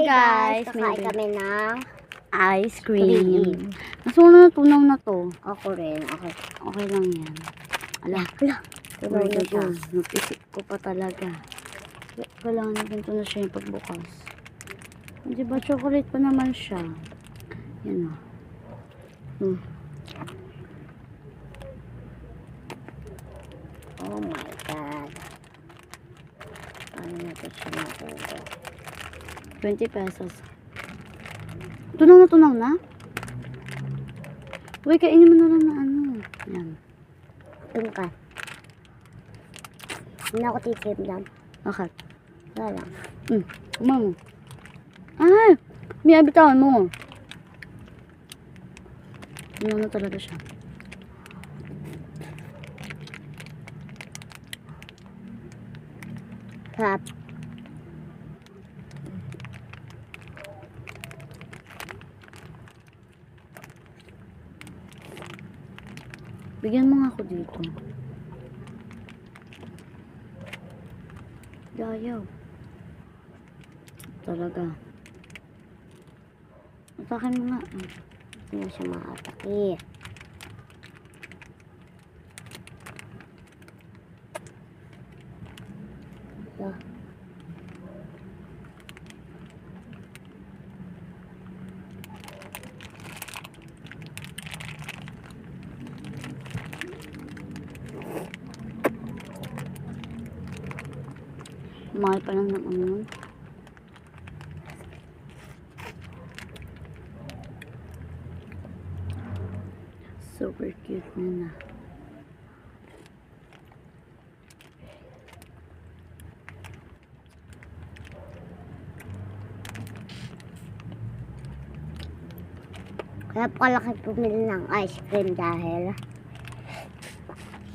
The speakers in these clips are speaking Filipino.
guys, kakain kami ng ice cream. Nasuno na tunaw na to. ako rin. Okay. Okay lang yan. Ala, Tunaw na siya. napisik ko pa talaga. Kailangan natin ito na siya yung pagbukas. Di ba chocolate pa naman siya? Yan o. Oh my God. Paano natin siya makuha? 20 pesos. Tunaw na? Uy, kainin mo na lang na ano. Yan. Doon ka. Hindi ako tikim lang. Bakit? Wala lang. Mamo. Ay! May abitawan mo. Tunaw na talaga siya. Sarap. Bigyan mo nga ako dito. Yayaw. Talaga. Atakin mo nga. Hindi na siya makataki. Mahal pa lang ng ano. Super cute na. Kaya palaki pumili ng ice cream dahil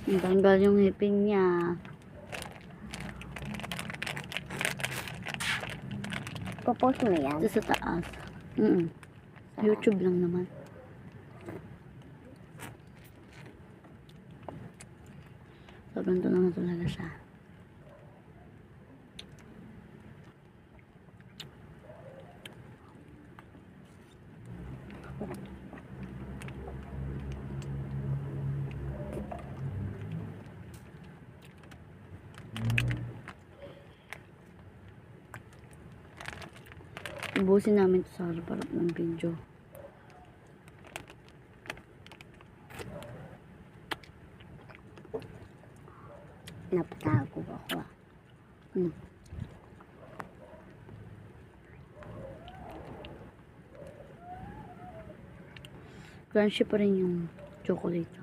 Ang tanggal yung ngipin niya. popost mo yan. Ito sa taas. YouTube lang naman. Sobrang tunaw na talaga siya. Ubusin namin ito sa harap ng video. Napatago ako. Crunchy pa rin yung chocolate.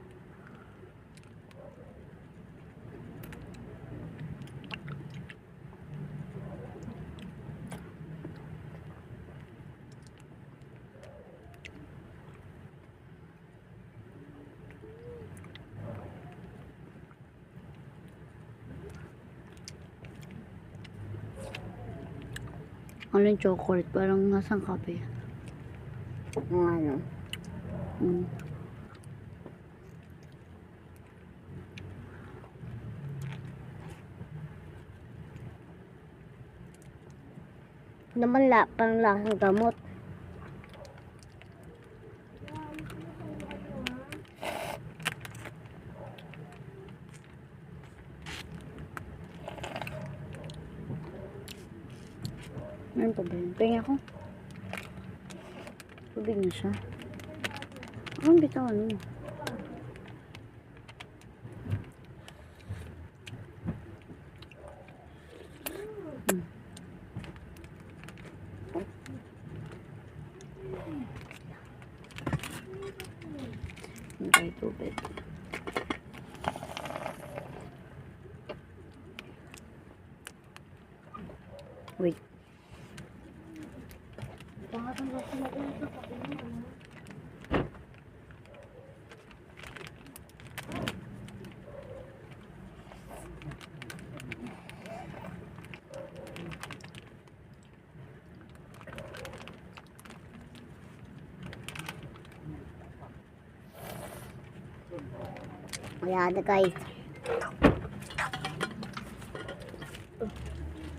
Ano yung chocolate? Parang nasang kape. Ano? Naman parang lasang gamot. Meron pa ba yun? Pahinga ko. Tubig na siya. Ang bitawan mo. Hintay tubig. Wait. Wala na guys.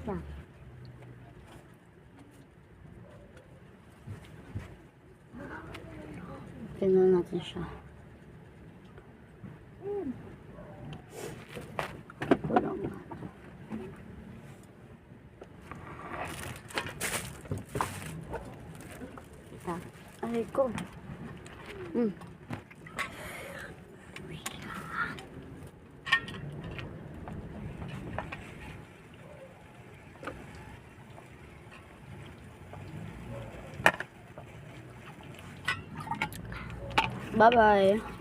Yan. Tingnan natin siya. Kulang na. Aray ko. Bye-bye.